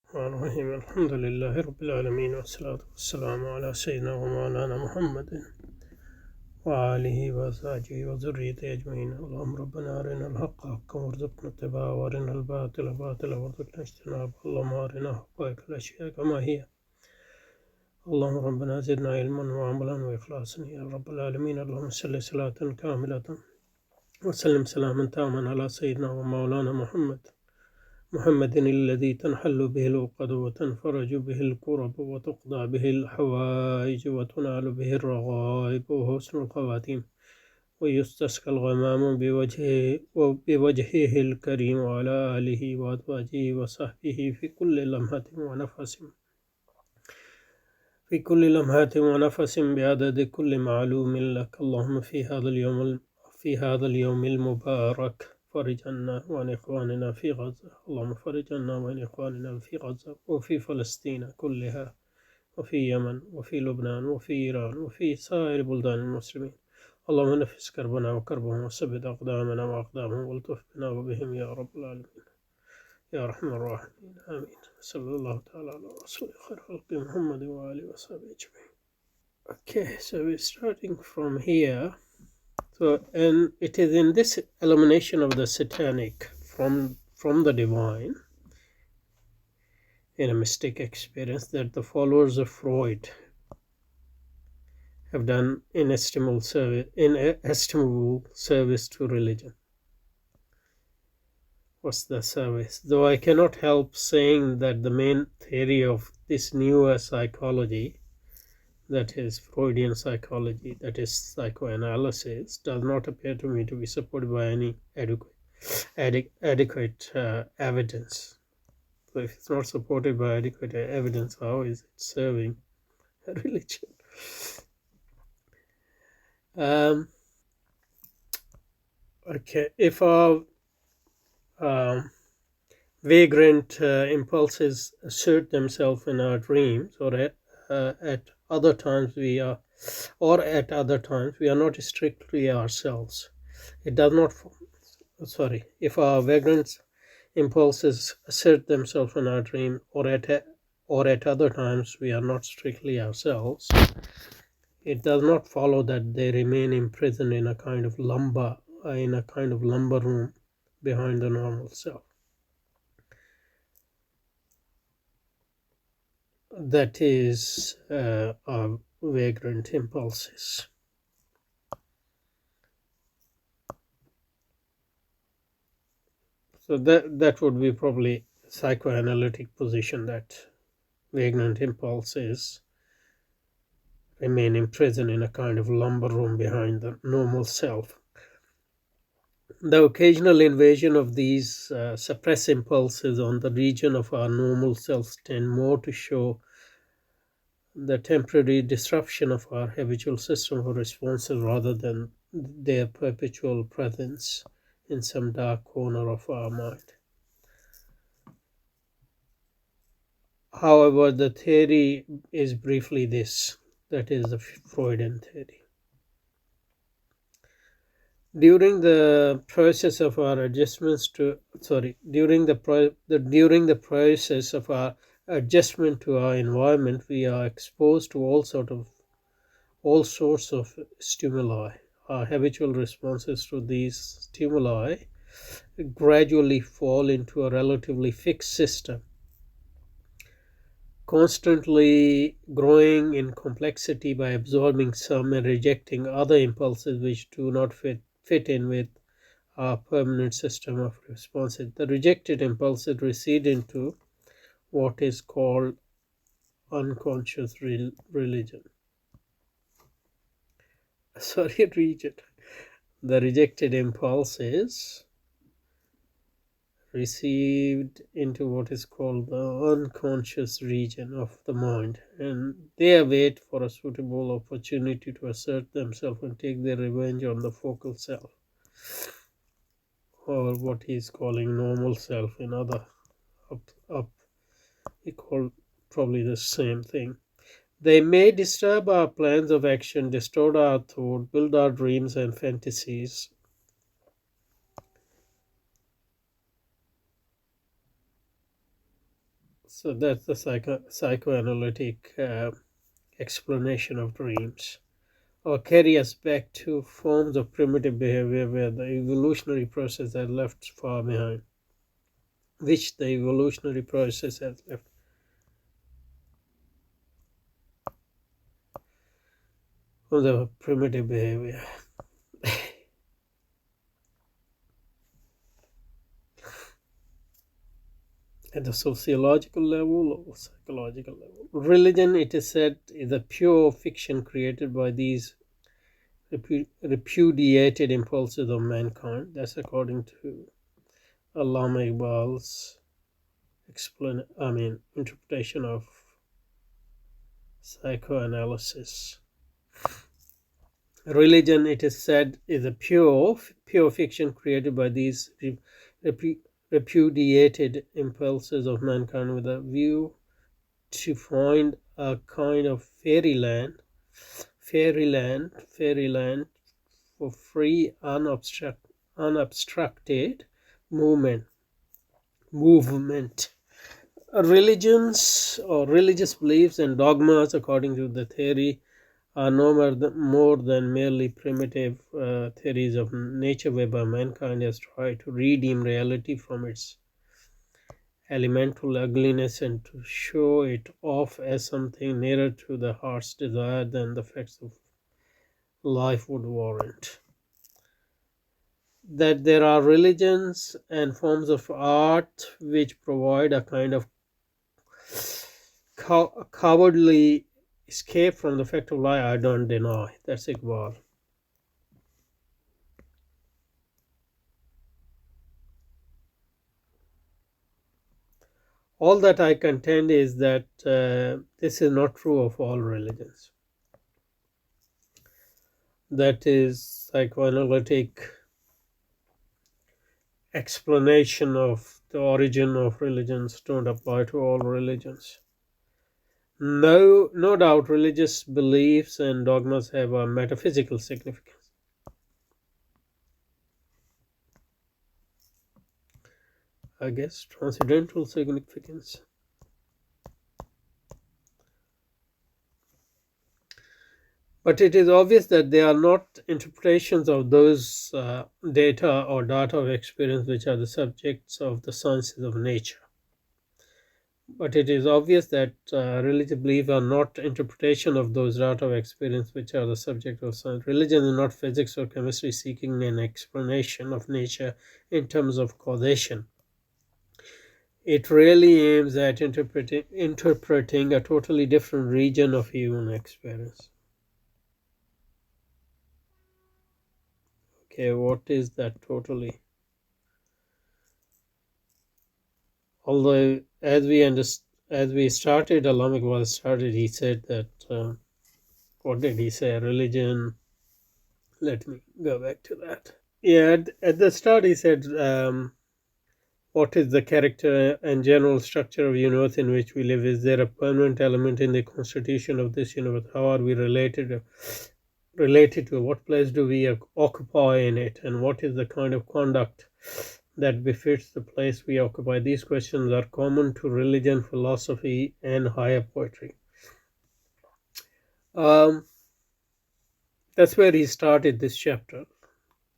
الرحمن الرحيم الحمد لله رب العالمين والصلاة والسلام على سيدنا ومولانا محمد وآله وأزواجه وذريته أجمعين. اللهم ربنا أرنا الحق حقا وارزقنا اتباعه وأرنا الباطل باطلا وارزقنا اجتنابه. اللهم أرنا حقائق الأشياء كما هي. اللهم ربنا زدنا علما وعملا وإخلاصا يا رب العالمين. اللهم صل صلاة كاملة وسلم سلاما تاما على سيدنا ومولانا محمد الذي تنحل به العقد وتنفرج به الكرب وتقضى به الحوائج وتنال به الرغائب وحسن الخواتيم ويستسقى الغمام بوجهه الكريم وعلى آله وأزواجه وصحبه في كل لمحة ونفس بعدد كل معلوم لك. اللهم في هذا اليوم المبارك فرج عنا وعن إخواننا في غزة. اللهم فرج عنا وعن إخواننا في غزة وفي فلسطين كلها وفي يمن وفي لبنان وفي إيران وفي سائر بلدان المسلمين. اللهم نفس كربنا وكربهم وثبت أقدامنا وأقدامهم والطف بنا وبهم يا رب العالمين يا أرحم الراحمين آمين. صلى الله تعالى على رسول خير خلق محمد وآله وصحبه أجمعين. Okay, so we're starting from here. So, and it is in this elimination of the satanic from the divine in a mystic experience that the followers of Freud have done inestimable service to religion. What's the service? Though I cannot help saying that the main theory of this newer psychology, that is Freudian psychology, that is psychoanalysis, does not appear to me to be supported by any adequate evidence. So if it's not supported by adequate evidence, how is it serving a religion? Okay, if our vagrant impulses assert themselves in our dreams, or at other times we are not strictly ourselves. It does not. If our vagrant impulses assert themselves in our dream, or at other times we are not strictly ourselves, it does not follow that they remain imprisoned in a kind of lumber room behind the normal self. That is our vagrant impulses. So that would be probably psychoanalytic position, that vagrant impulses remain imprisoned in a kind of lumber room behind the normal self. The occasional invasion of these suppressed impulses on the region of our normal selves tend more to show the temporary disruption of our habitual system of responses rather than their perpetual presence in some dark corner of our mind. However, the theory is briefly this, that is the Freudian theory. During the process of our adjustment to our environment, we are exposed to all sorts of stimuli. Our habitual responses to these stimuli gradually fall into a relatively fixed system, constantly growing in complexity by absorbing some and rejecting other impulses which do not fit in with our permanent system of responses. The rejected impulses recede into what is called unconscious religion. The rejected impulses received into what is called the unconscious region of the mind, and they await for a suitable opportunity to assert themselves and take their revenge on the focal self, or what he is calling normal self. In other he called probably the same thing. They may disturb our plans of action, distort our thought, build our dreams and fantasies. So that's the psychoanalytic explanation of dreams, or carry us back to forms of primitive behavior where the evolutionary process has left far behind, which the evolutionary process has left. From the primitive behavior. At the sociological level or psychological level. Religion, it is said, is a pure fiction created by these repudiated impulses of mankind. That's according to Allama Iqbal's interpretation of psychoanalysis. Religion, it is said, is a pure fiction created by these repudiated impulses of mankind with a view to find a kind of fairyland for free, unobstructed movement. Religions or religious beliefs and dogmas, according to the theory, are no more than merely primitive theories of nature whereby mankind has tried to redeem reality from its elemental ugliness and to show it off as something nearer to the heart's desire than the facts of life would warrant. That there are religions and forms of art which provide a kind of cowardly escape from the fact of life, I don't deny. That's Iqbal. All that I contend is that this is not true of all religions. That is, psychoanalytic explanation of the origin of religions don't apply to all religions. No doubt religious beliefs and dogmas have a metaphysical significance. I guess transcendental significance. But it is obvious that they are not interpretations of those data or data of experience which are the subjects of the sciences of nature. But it is obvious that religious beliefs are not interpretation of those data of experience which are the subject of science. Religion is not physics or chemistry seeking an explanation of nature in terms of causation. It really aims at interpreting a totally different region of human experience. Okay, what is that totally? Although, as we started, Allama Iqbal started, he said that, what did he say? Religion. Let me go back to that. Yeah, at the start he said, what is the character and general structure of universe in which we live? Is there a permanent element in the constitution of this universe? How are we related to? What place do we occupy in it? And what is the kind of conduct that befits the place we occupy? These questions are common to religion, philosophy, and higher poetry. That's where he started this chapter.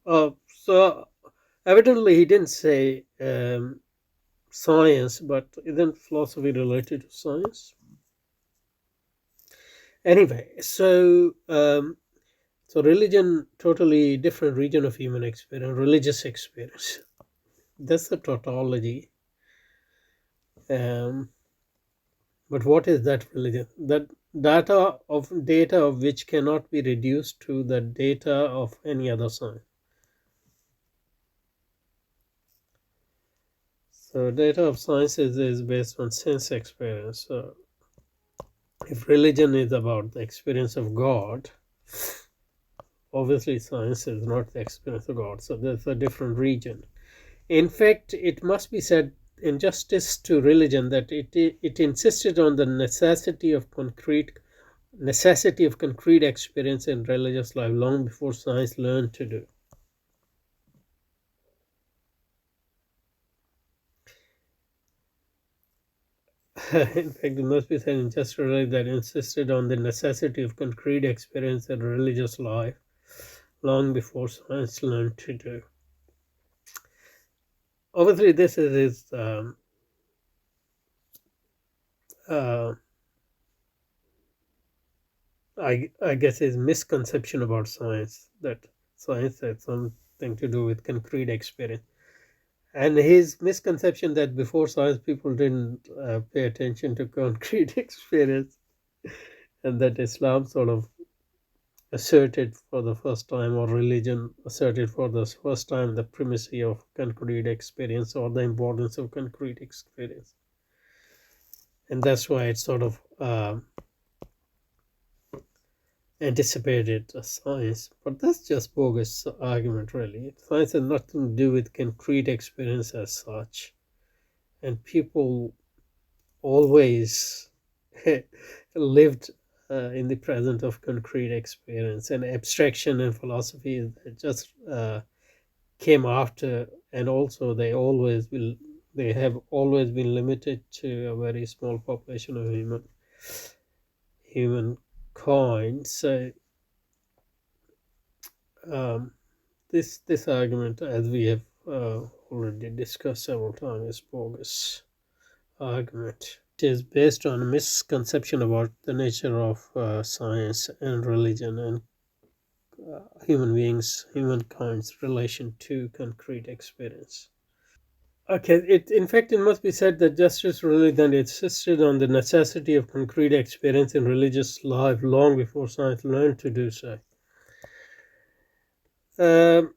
So evidently he didn't say science, but isn't philosophy related to science? Anyway, so religion, totally different region of human experience, religious experience. That's the tautology. But what is that religion? That data of which cannot be reduced to the data of any other science. So data of sciences is based on sense experience. So if religion is about the experience of God, obviously science is not the experience of God. So there's a different region. In fact, it must be said in justice to religion that it insisted on the necessity of concrete experience in religious life long before science learned to do. In fact, it must be said in just religion that insisted on the necessity of concrete experience in religious life long before science learned to do. Obviously, this is uh, I guess his misconception about science, that science had something to do with concrete experience, and his misconception that before science people didn't pay attention to concrete experience, and that Islam sort of asserted for the first time, or religion asserted for the first time, the primacy of concrete experience or the importance of concrete experience, and that's why it sort of anticipated science. But that's just bogus argument, really. Science has nothing to do with concrete experience as such, and people always lived in the present of concrete experience, and abstraction and philosophy just came after, and also they have always been limited to a very small population of humankind. So um, this argument, as we have already discussed several times, is bogus argument. It is based on a misconception about the nature of science and religion and humankind's relation to concrete experience. Okay, in fact, it must be said that justice religion insisted on the necessity of concrete experience in religious life long before science learned to do so. Um,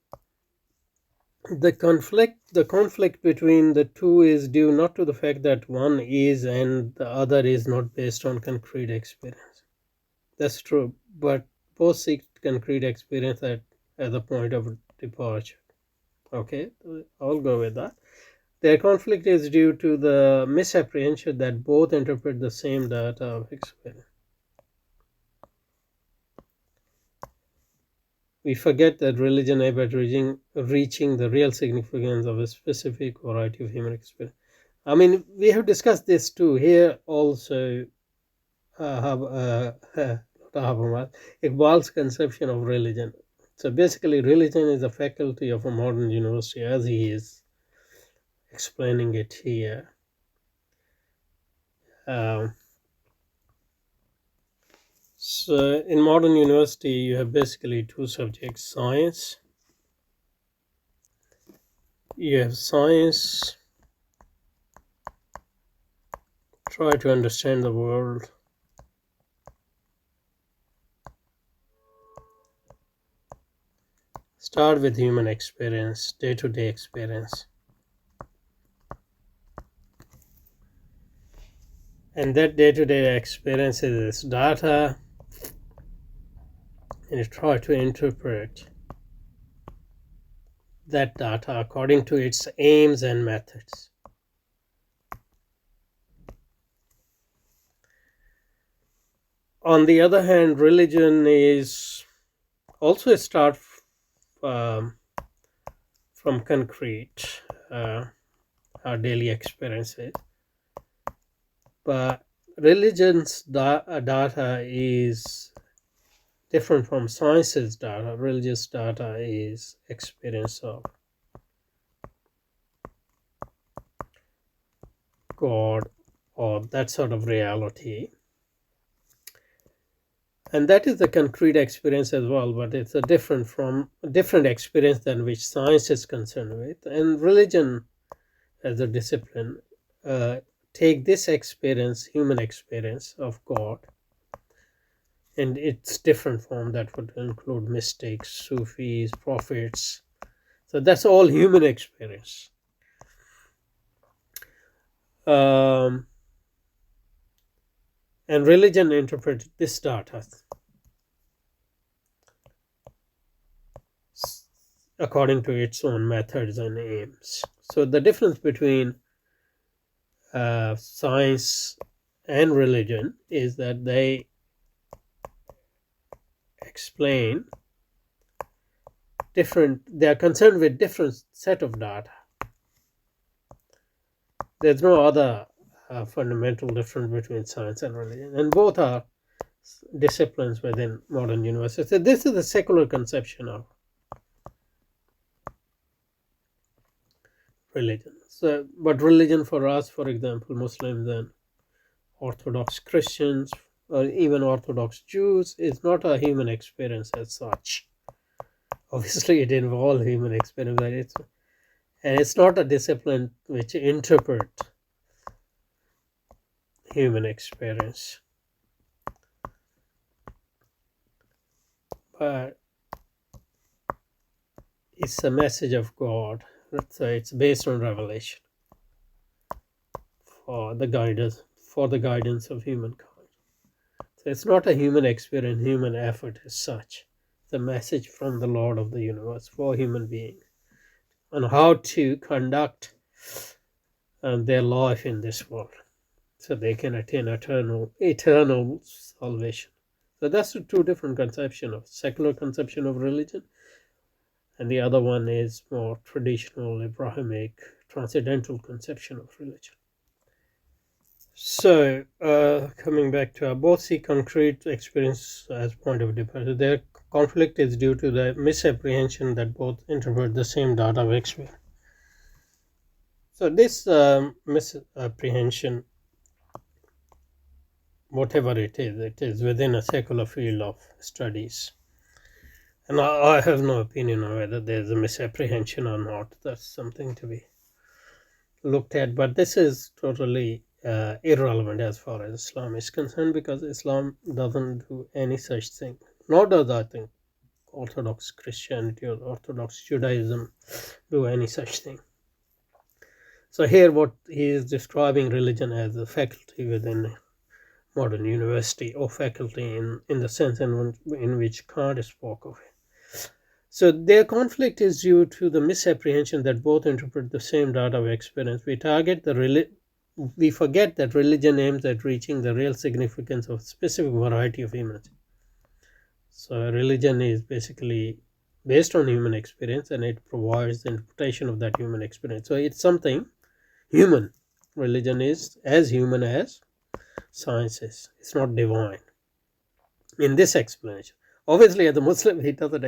the conflict between the two is due not to the fact that one is and the other is not based on concrete experience. That's true, but both seek concrete experience at the point of departure. Okay, I'll go with that. Their conflict is due to the misapprehension that both interpret the same data of experience. We forget that religion aims at reaching the real significance of a specific variety of human experience. I mean, we have discussed this too. Here also, Iqbal's conception of religion. So basically, religion is a faculty of a modern university, as he is explaining it here. Um, so in modern university, you have basically two subjects: science. You have science, try to understand the world. Start with human experience, day-to-day experience. And that day-to-day experience is data, and you try to interpret that data according to its aims and methods. On the other hand, religion is also a start um, from concrete, our daily experiences. But religion's data is different from science's data. Religious data is experience of God or that sort of reality. And that is a concrete experience as well, but it's a different experience than which science is concerned with. And religion as a discipline take this experience, human experience of God, and it's different from that would include mystics, Sufis, prophets. So that's all human experience. And religion interprets this data according to its own methods and aims. So the difference between science and religion is that they explain they are concerned with different set of data. There's no other fundamental difference between science and religion, and both are disciplines within modern universities. So this is the secular conception of religion. So, but religion for us, for example, Muslims and Orthodox Christians, or even Orthodox Jews, is not a human experience as such. Obviously, it involves human experience, and it's not a discipline which interpret human experience, but it's a message of God. So it's based on revelation for the guidance of humankind. So it's not a human experience, human effort as such. It's a message from the Lord of the universe for human beings on how to conduct their life in this world, so they can attain eternal salvation. So that's the two different conceptions of secular conception of religion, and the other one is more traditional Abrahamic transcendental conception of religion. So coming back to both see concrete experience as point of departure. Their conflict is due to the misapprehension that both interpret the same data of experience. So this misapprehension, whatever it is within a secular field of studies. And I have no opinion on whether there's a misapprehension or not. That's something to be looked at. But this is totally irrelevant as far as Islam is concerned, because Islam doesn't do any such thing. Nor does, I think, Orthodox Christianity or Orthodox Judaism do any such thing. So here what he is describing religion as a faculty within modern university, or faculty in the sense in which Kant spoke of it. So their conflict is due to the misapprehension that both interpret the same data of experience. We forget that religion aims at reaching the real significance of a specific variety of humans. So religion is basically based on human experience, and it provides the interpretation of that human experience. So it's something human. Religion is as human as science is. It's not divine in this explanation. Obviously, as a Muslim, he doesn't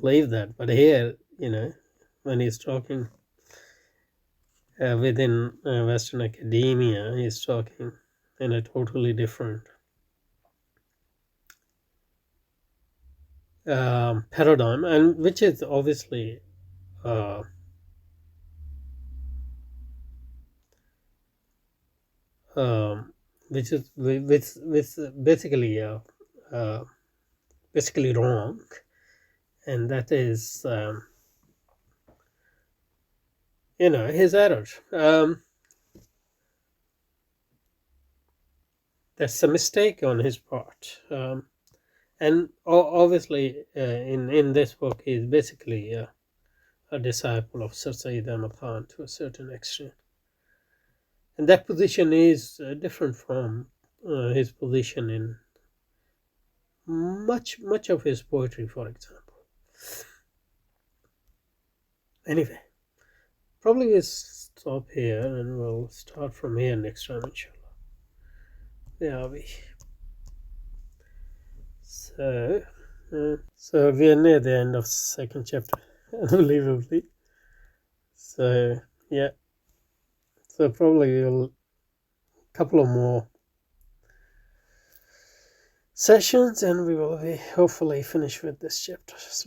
believe that. But here, when he's talking within Western academia, he's talking in a totally different paradigm, and which is obviously which is basically wrong, and that is his error. That's a mistake on his part, and obviously in this book he's basically a disciple of Sir Sayyid Ahmad Khan to a certain extent, and that position is different from his position in much of his poetry, for example. Anyway, probably we'll stop here and we'll start from here next time, inshallah. Where are we? So we are near the end of the second chapter, unbelievably. So yeah, so probably we'll couple of more sessions and we will be hopefully finished with this chapter.